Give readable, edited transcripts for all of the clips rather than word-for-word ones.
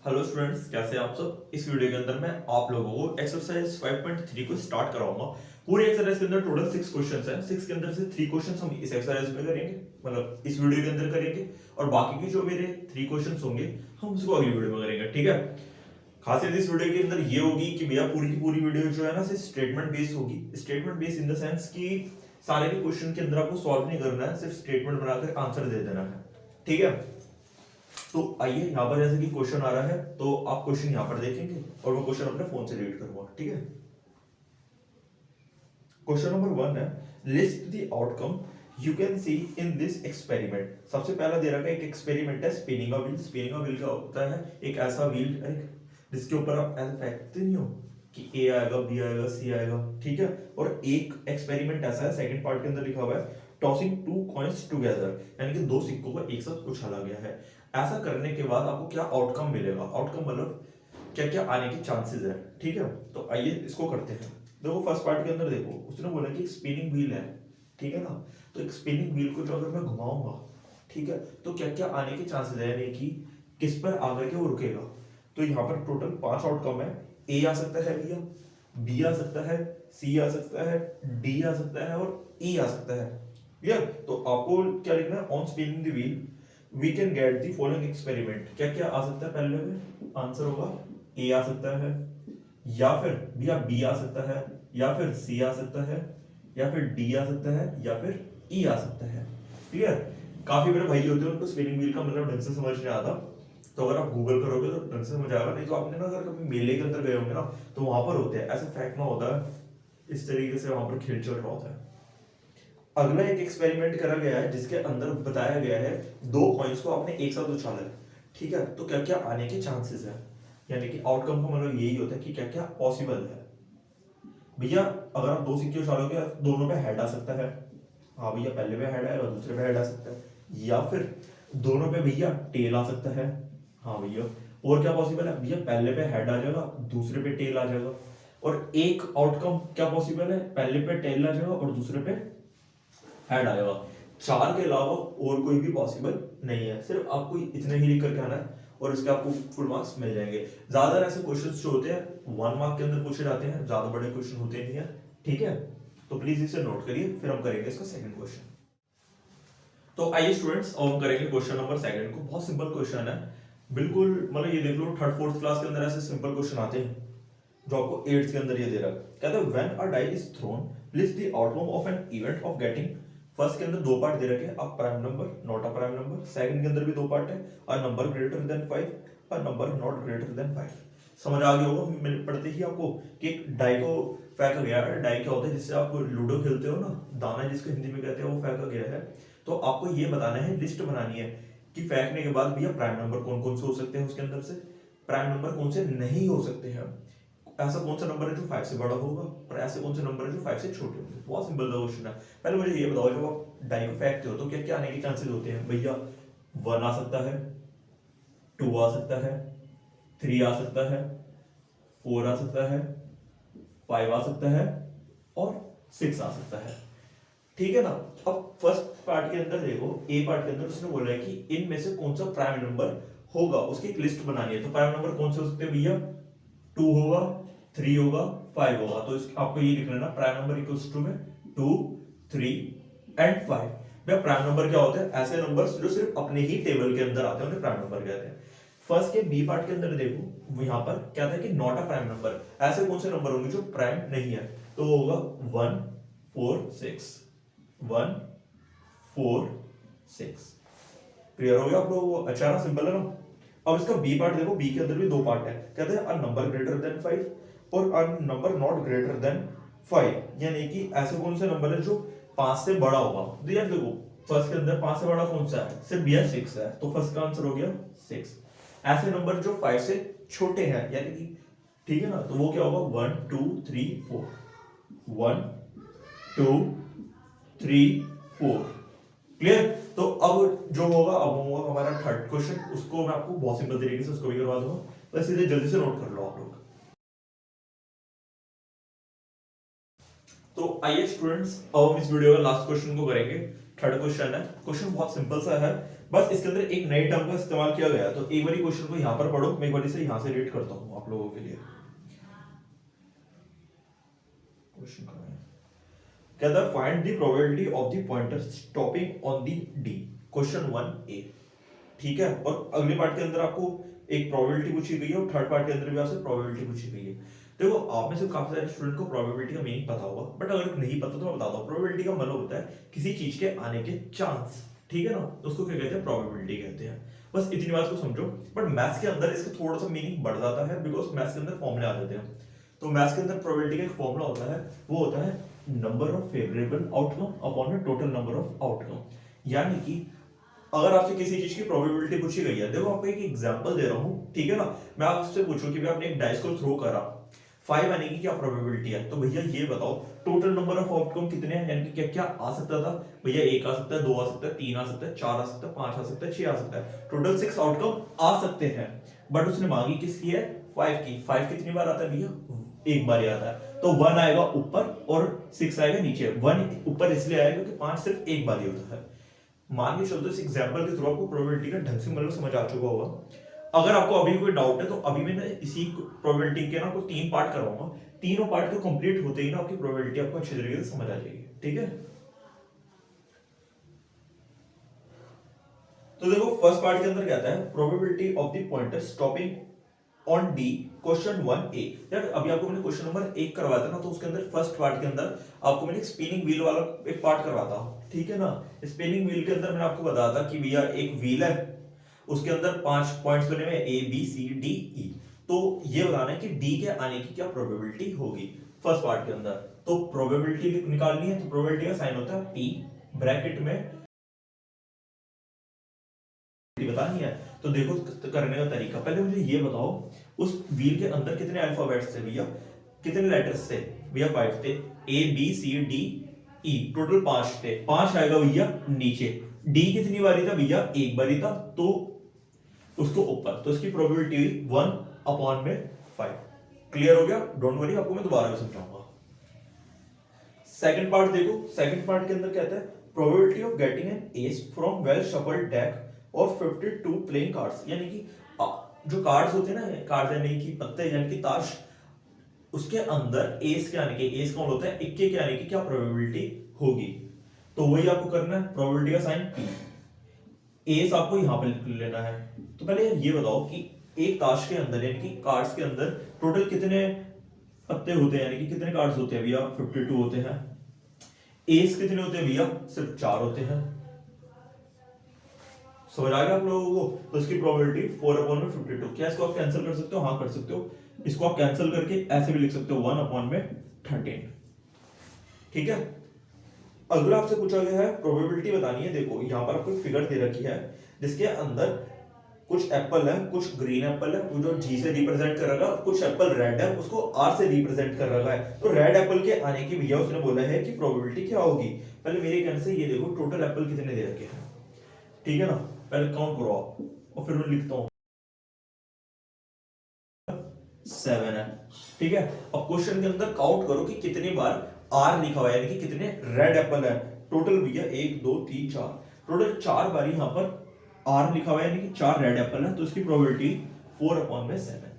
Hello students, कैसे हैं आप सब। इस वीडियो के अंदर मैं आप लोगों को एक्सरसाइज 5.3 को स्टार्ट कराऊंगा। पूरी एक्सरसाइज के अंदर टोटल 6 क्वेश्चंस हैं। 6 के अंदर से 3 क्वेश्चंस हम इस एक्सरसाइज में करेंगे, मतलब इस वीडियो के अंदर करेंगे, और बाकी के जो मेरे 3 क्वेश्चंस होंगे हम उसको अगली वीडियो में करेंगे, ठीक है। खासियत इस वीडियो के अंदर ये होगी कि भैया पूरी की पूरी वीडियो जो है ना सिर्फ स्टेटमेंट बेस्ड होगी। Statement based in the sense कि सारे के क्वेश्चन के अंदर आपको सॉल्व नहीं करना है, सिर्फ स्टेटमेंट बनाकर आंसर दे देना है, ठीक है। तो आइए यहाँ पर जैसे कि क्वेश्चन आ रहा है तो आप क्वेश्चन यहाँ पर देखेंगे और मैं क्वेश्चन अपने फोन से रीड करूंगा, ठीक है। क्वेश्चन नंबर 1 है, list the outcome you can see in this experiment. सबसे पहला दे रखा है एक एक्सपेरिमेंट है spinning a wheel. Spinning a wheel क्या होता है? एक ऐसा व्हील जिसके ऊपर आप ऐसे फेंकते नहीं हो कि ए आएगा, बी आएगा, सी आएगा, ठीक है। और एक एक्सपेरिमेंट ऐसा है, सेकंड पार्ट के अंदर लिखा हुआ है टॉसिंग टू कॉइन्स टुगेदर, यानी कि दो सिक्कों को एक साथ उछाला गया है। ऐसा करने के बाद आपको क्या आउटकम मिलेगा? आउटकम मतलब क्या क्या आने के चांसेस है, ठीक है। तो आइए इसको करते हैं। देखो फर्स्ट पार्ट के अंदर देखो, उसने बोला कि स्पिनिंग व्हील है, ठीक है ना। तो एक स्पिनिंग व्हील को जो अगर मैं घुमाऊंगा, ठीक है, तो क्या क्या आने के चांसेस है, यानी कि किस पर आकर के वो रुकेगा। तो यहाँ पर टोटल 5 आउटकम है। ए आ सकता है भैया, बी आ सकता है, सी आ सकता है, डी आ सकता है और ई आ सकता है। क्लियर? तो आपको क्या लिखना है? On spinning the wheel we can get the following experiment. क्या क्या आ सकता है? पहले में आंसर होगा ए आ सकता है, या फिर भैया बी आ सकता है, या फिर सी आ सकता है, या फिर डी आ सकता है, या फिर ई आ सकता है। क्लियर? काफी मेरे भाई होते हैं उनको स्पिनिंग व्हील का मतलब ढंग से समझ नहीं आता, तो अगर आप गूगल करोगे तो ढंग से समझ आएगा। नहीं तो आपने ना अगर कभी मेले के अंदर गए होंगे ना तो वहां पर होते हैं ऐसे फेंकना होता है, इस तरीके से वहां पर खेल चल रहा होता है। अगला एक एक्सपेरिमेंट करा गया है जिसके अंदर बताया गया है दो कॉइन्स को आपने एक साथ उछाला है, ठीक है। तो क्या क्या आने के चांसेस है, यानी कि आउटकम का मतलब यही होता है कि क्या क्या पॉसिबल है। भैया अगर आप दो सिक्के उछालोगे दोनों पे हेड आ सकता है। हाँ भैया, पहले पे हेड आएगा, दूसरे पे हेड आ सकता है। या फिर दोनों पे भैया टेल आ सकता है। हाँ भैया। और क्या पॉसिबल है भैया? पहले पे हेड आ जाएगा, दूसरे पे टेल आ जाएगा। और एक आउटकम क्या पॉसिबल है? पहले पे टेल आ जाएगा और दूसरे पे हेड आएगा। चार के अलावा और कोई भी पॉसिबल नहीं है। सिर्फ आपको इतने ही लिख करके आना है और इसके आपको फुल मार्क्स मिल जाएंगे। ज्यादा ऐसे क्वेश्चंस जो होते हैं 1 मार्क के अंदर पूछे जाते हैं, ज्यादा बड़े क्वेश्चन होते नहीं है, ठीक है। तो प्लीज इसे नोट करिए, फिर हम करेंगे इसका सेकंड क्वेश्चन। तो आइए स्टूडेंट्स, अब हम करेंगे क्वेश्चन नंबर सेकंड को। बहुत सिंपल क्वेश्चन है, बिल्कुल मतलब ये देख लो थर्ड फोर्थ क्लास के अंदर ऐसे सिंपल क्वेश्चन आते हैं जो आपको 8th के अंदर ये दे रहा है। कहता है when a die is thrown list the outcome of an event of getting. First के अंदर दो पार्ट दे रखे हैं, a prime number not a prime number. Second के अंदर भी दो पार्ट है, a number greater than 5, a number not greater than 5। समझ आ गया होगा मैंने पढ़ते ही आपको कि एक डाई को फेंका गया है। डाई क्या होता है? जिससे आप लूडो खेलते हो ना, दाना जिसको हिंदी में कहते हैं, वो फेंका गया है। तो आपको ये बताना है, लिस्ट बनानी है कि फेंकने के बाद भैया प्राइम नंबर कौन कौन से हो सकते हैं उसके अंदर से, प्राइम नंबर कौन से नहीं हो सकते हैं, ऐसा कौन सा नंबर है जो 5 से बड़ा होगा और ऐसे कौन से नंबर है जो 5 से छोटे होंगे। बहुत सिंपल सा क्वेश्चन है। पहले मुझे ये बताओ, जब आप डाई को फेंकते हो तो क्या क्या आने के चांसेस होते हैं भैया? 1 आ सकता है, 2 आ सकता है, 3 आ सकता है, 4 आ सकता है, 5 आ सकता है और 6 आ सकता है, ठीक है ना। अब फर्स्ट पार्ट के अंदर देखो, ए पार्ट के अंदर उसने बोला है कि इनमें से कौन सा प्राइम नंबर होगा, उसकी एक लिस्ट बनानी है। तो प्राइम नंबर कौन से हो सकते हैं भैया? 2 होगा, 3 होगा, 5 होगा। तो आपको ये लिख लेना, प्राइम नंबर इक्वल्स टू में 2, 3 एंड 5। भैया प्राइम नंबर क्या होते हैं? ऐसे नंबर्स जो सिर्फ अपने ही टेबल के अंदर आते हैं उन्हें प्राइम नंबर कहते हैं। फर्स्ट के बी पार्ट के अंदर देखो, यहाँ पर क्या था कि नॉट अ प्राइम नंबर। ऐसे कौन से नंबर होंगे जो प्राइम नहीं है? तो वो होगा 1, 4, 6, 1, 4, 6। क्लियर हो गया आप लोगों को? अच्छा ना, सिंपल है ना। अब इसका बी पार्ट देखो, बी के अंदर भी दो पार्ट है। कहते हैं अ नंबर ग्रेटर देन 5 और अ नंबर नॉट ग्रेटर देन 5, यानी कि ऐसे कौन से नंबर है जो 5 से बड़ा होगा। तो यार देखो, फर्स्ट के अंदर 5 से बड़ा कौन सा है? सिर्फ भैया 6 है, तो फर्स्ट का आंसर हो गया 6। ऐसे नंबर जो 5 से छोटे हैं, यानी कि ठीक है ना, तो वो क्या होगा? 1, 2, 3, 4, 1, 2, 3, 4। क्लियर? तो अब जो होगा, अब होगा हमारा थर्ड क्वेश्चन। उसको मैं आपको बहुत सिंपल तरीके से उसको भी करवा दूंगा, बस इसे जल्दी से नोट कर लो आप लोग। तो आइए स्टूडेंट्स, अब हम इस वीडियो का लास्ट क्वेश्चन को करेंगे। थर्ड क्वेश्चन है, क्वेश्चन बहुत सिंपल सा है, बस इसके अंदर एक नई टर्म का इस्तेमाल किया गया। तो एक बार क्वेश्चन को यहाँ पर पढ़ो, मैं एक बार इसे यहाँ से रीड करता हूँ आप लोगों के लिए। क्वेश्चन का कहता है find the probability of the pointer stopping on the D, question 1A। ठीक है, और अगले पार्ट के अंदर आपको एक प्रोबेबिलिटी पूछी गई है और थर्ड पार्ट के अंदर भी आपसे प्रोबेबिलिटी पूछी गई है। देखो आप में से काफी सारे स्टूडेंट को प्रोबेबिलिटी का मीनिंग पता होगा, बट अगर नहीं पता तो मैं बताता हूँ। प्रोबेबिलिटी का मतलब होता है किसी चीज के आने के चांस, ठीक है ना, उसको क्या कहते हैं, प्रोबेबिलिटी कहते हैं। बस इतनी बात को समझो। बट मैथ्स के अंदर इसका थोड़ा सा मीनिंग बढ़ जाता है, बिकॉज मैथ्स के अंदर फॉर्मूले आ जाते हैं। तो मैथ्स के अंदर प्रोबेबिलिटी का एक फॉर्मूला होता है, वो होता है number of favourable outcome upon the total number of outcome. यानी कि अगर आपसे किसी चीज की प्रोबेबिलिटी पूछी गई है, देखो आपको एक एग्जांपल दे रहा हूं, ठीक है ना, मैं आपसे पूछूं कि भाई आपने एक डाइस को थ्रो करा, 5 आने की क्या प्रोबेबिलिटी है, तो भैया ये बताओ टोटल नंबर ऑफ आउटकम कितने हैं, यानी कि क्या क्या आ सकता था। भैया 1 आ सकता है, 2 आ सकता है, 3 आ सकता है, 4 आ सकता है, 5 आ सकता है, 6 आ सकता है, टोटल 6 आउटकम आ सकते हैं। बट उसने मांगी किसकी है, 5 की। 5 कितनी बार आता है भैया, एक बार ही आता है। तो 1 आएगा ऊपर और 6 आएगा नीचे। 1 ऊपर इसलिए आएगा क्योंकि 5 सिर्फ एक बार ही होता है। मान के चलते इस एग्जांपल के थ्रू आपको प्रोबेबिलिटी का ढंग से मतलब समझ आ चुका होगा। अगर आपको अभी कोई डाउट है तो अभी मैं इसी प्रोबेबिलिटी के ना आपको 3 पार्ट करवाऊंगा। तीनों पार्ट को कंप्लीट होते ही ना आपकी प्रोबेबिलिटी आपको अच्छी तरीके से समझ आ जाएगी, ठीक है। तो देखो फर्स्ट पार्ट के अंदर कहता है probability of the pointer stopping on D, question 1A। यार अभी आपको मैंने क्वेश्चन नंबर 1 करवाया था ना, तो उसके अंदर फर्स्ट पार्ट के अंदर आपको मैंने स्पिनिंग व्हील वाला एक पार्ट करवाया था, ठीक है ना। स्पिनिंग व्हील के अंदर मैंने आपको बताया था कि भैया एक व्हील है, उसके अंदर 5 पॉइंट्स बने हुए A B C D E। तो ये बताना है कि D के आने की क्या प्रोबेबिलिटी होगी फर्स्ट पार्ट के अंदर। तो प्रोबेबिलिटी निकालनी है, तो प्रोबेबिलिटी का साइन होता है P, ब्रैकेट में बतानी है। तो देखो करने का तरीका, पहले मुझे ये बताओ उस व्हील के अंदर कितने अल्फाबेट्स थे भैया, कितने लेटर्स थे भैया, 5 थे। A B C D E total 5 थे। 5 आएगा भैया नीचे। D कितनी बारी था भैया, एक बारी था, तो उसको ऊपर, तो इसकी प्रोबेबिलिटी हुई 1/5। क्लियर हो गया, डोंट वरी, आपको मैं दोबारा भी समझाऊंगा। सेकंड पार्ट देखो, सेकंड पार्ट के अंदर कहता है probability of getting an S from well shuffled deck और 52 प्लेइंग कार्ड्स। यानी कि जो कार्ड्स होते हैं ना, कार्ड्स यानी कि पत्ते यानी कि ताश, उसके अंदर एस के आने के, एस कौन होता है, इक्के के आने की क्या प्रोबेबिलिटी होगी। तो वही आपको करना है, प्रोबेबिलिटी का साइन पी, एस आपको यहां पर लेना है। तो पहले ये बताओ कि एक ताश के अंदर यानी कि कार्ड्स के अंदर टोटल कितने पत्ते होते हैं, यानी कि कितने कार्ड्स होते हैं भैया, 52 होते हैं। एस कितने होते हैं भैया, सिर्फ 4 होते हैं। समझ आ गया आप लोगों को। तो इसकी प्रोबेबिलिटी 4/52। क्या इसको आप कैंसिल कर सकते हो, हाँ कर सकते हो। इसको आप कैंसिल करके ऐसे भी लिख सकते हो 1/13। ठीक है। अगला आपसे पूछा गया है प्रोबेबिलिटी बतानी है। देखो यहां पर आपको फिगर दे रखी है जिसके अंदर कुछ एप्पल है, कुछ ग्रीन एप्पल है, वो जो जी से रिप्रेजेंट कर रखा है, कुछ एप्पल रेड है, उसको आर से रिप्रेजेंट कर रखा है। तो रेड एप्पल के आने की भैया उसने बोला है कि प्रोबेबिलिटी क्या होगी। पहले मेरे कहने से ये देखो टोटल एप्पल कितने दे रखे हैं, ठीक है ना, पहले काउंट करो आप और फिर मैं लिखता हूं 7 है, ठीक है। अब क्वेश्चन के अंदर काउंट करो कि कितनी बार आर लिखा हुआ है, यानी कि कितने रेड एप्पल है। टोटल भैया 1 2 3 4, टोटल 4 बार यहां पर आर लिखा हुआ है, यानी कि 4 रेड एप्पल है। तो इसकी प्रोबेबिलिटी 4/7।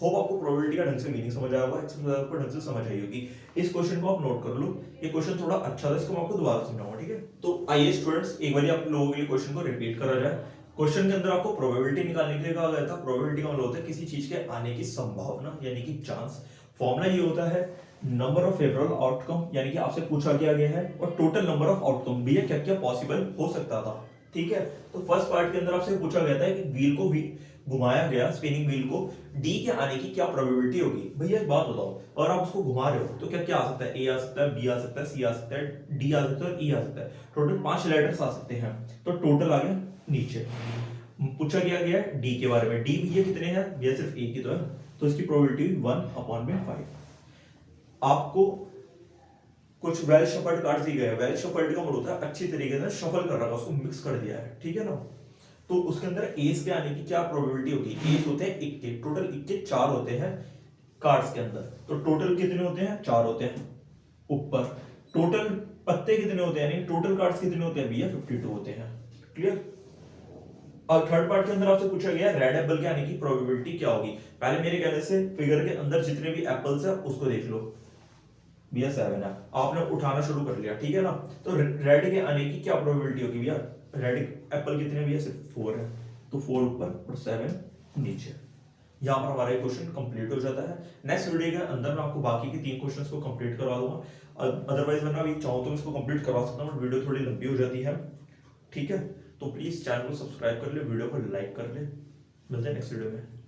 होप आपको प्रोबेबिलिटी का ढंग से मीनिंग समझ आया होगा, एक्सरसाइज आपको ढंग से समझ आई होगी। इस क्वेश्चन को आप नोट कर लो, ये क्वेश्चन थोड़ा अच्छा था, इसको मैं आपको दोबारा समझाऊंगा, ठीक है। तो आइए स्टूडेंट्स एक बार आप लोगों के लिए क्वेश्चन को रिपीट करा जाए। क्वेश्चन के अंदर आपको प्रोबेबिलिटी निकालने के लिए कहा गया था। प्रोबेबिलिटी का मतलब होता है किसी चीज के आने की संभावना, यानी कि चांस। फॉर्मूला ये होता है नंबर ऑफ फेवरेबल आउटकम, यानी कि आपसे पूछा गया है, और टोटल नंबर ऑफ आउटकम भी, क्या क्या पॉसिबल हो सकता था, ठीक है। तो फर्स्ट पार्ट के अंदर आपसे पूछा गया था कि व्हील को भी घुमाया गया, स्पिनिंग व्हील को, डी के आने की क्या प्रोबेबिलिटी होगी। भैया एक बात बताओ, और आप उसको घुमा रहे हो तो क्या क्या आ सकता है, ए आ सकता है, बी आ सकता है, सी आ सकता है, डी आ सकता है और ई आ सकता है। टोटल 5 लेटर्स आ सकते हैं। तो टोटल आ गया नीचे। पूछा गया है डी के बारे में। डी भैया कितने हैं, भैया सिर्फ एक ही तो है, तो इसकी प्रोबेबिलिटी 1/5। आपको कुछ वेल शफल्ड कार्ड दिए गए। वेल शफल्ड का मतलब होता है अच्छी तरीके से शफल कर रखा, उसको मिक्स कर दिया है, ठीक है ना। तो उसके अंदर एस के आने की क्या प्रोबेबिलिटी होगी। एस होते हैं इक्के, टोटल इक्के 4 होते हैं कार्ड्स के अंदर। तो टोटल कितने होते हैं, 4 होते हैं ऊपर। टोटल पत्ते कितने होते हैं, यानी टोटल कार्ड्स कितने होते हैं भैया, 52 होते हैं। क्लियर। और थर्ड पार्ट के अंदर आपसे पूछा गया रेड एप्पल के आने की प्रोबेबिलिटी क्या होगी। पहले मेरे कहने से फिगर के अंदर जितने भी एप्पल्स है उसको देख लो, भैया 7 है, आपने उठाना शुरू कर लिया, ठीक है ना। तो रेड के आने की क्या प्रोबेबिलिटी होगी भैया, रेड एप्पल कितने भैया, सिर्फ 4 है, तो 4 ऊपर और 7 नीचे। यहाँ पर हमारा क्वेश्चन कंप्लीट हो जाता है। नेक्स्ट वीडियो के अंदर मैं आपको बाकी के 3 क्वेश्चंस को कंप्लीट करवा दूंगा। अदरवाइज मैं अभी चाहूँ तो इसको कंप्लीट करवा सकता हूँ, वीडियो थोड़ी लंबी हो जाती है, ठीक है। तो प्लीज चैनल को सब्सक्राइब कर ले, वीडियो को लाइक कर ले, मिलते हैं नेक्स्ट वीडियो में।